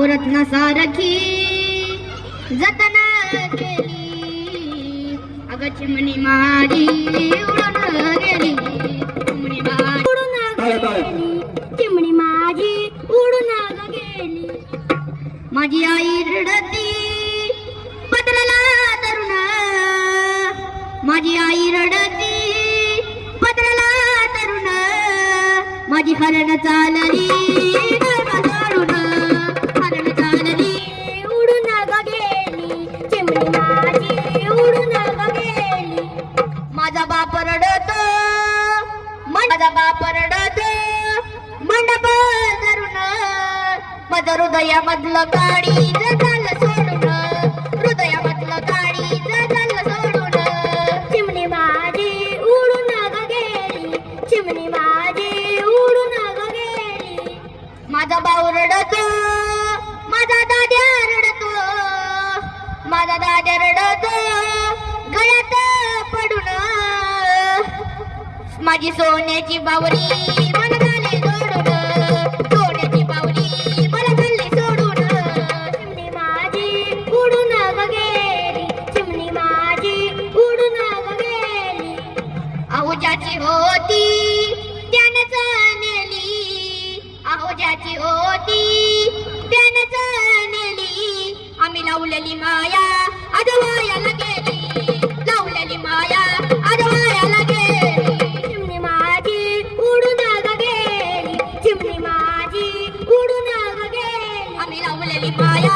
रत्न सारखी जतन केली, अग चिमणी माझी उडून गेली, चिमणी माझी उडून गेली, चिमणी माझी उडून गेली. माझी आई रडती पत्राला धरून, माझी आई रडती पत्राला धरून, माझी हरण चालली सोडून, हरण चालली उडून गेली, चिमणी माझी उडून गेली. माझा बाप रडतो, माझा बाप रडतो मंडप धरून, माझं हृदयामधलं काळीज झालं सोडून, हृदयामधलं काळीज झालं सोडून, चिमणी माझी उडून गेली, चिमणी माझी उडून गेली. माझा भाऊ रडतो, माझा दाद्या रडतो, माझा दाद्या रडतो गळ्यात पडून, माझी सोन्याची बावरी मला झाली सोडून, सोन्याची बावरी मला झाली सोडून, चिमणी माझी उडून गेली, चिमणी माझी उडून गेली. अहो ज्याची होती त्यानंच नेली, अहो ज्याची होती त्यानंच नेली. आम्ही लावलेली माया आज वायाला गेली, लावलेली माया आज वायाला गेली, चिमणी माझी उडून गेली, चिमणी माझी उडून गेली. आम्ही लावलेली माया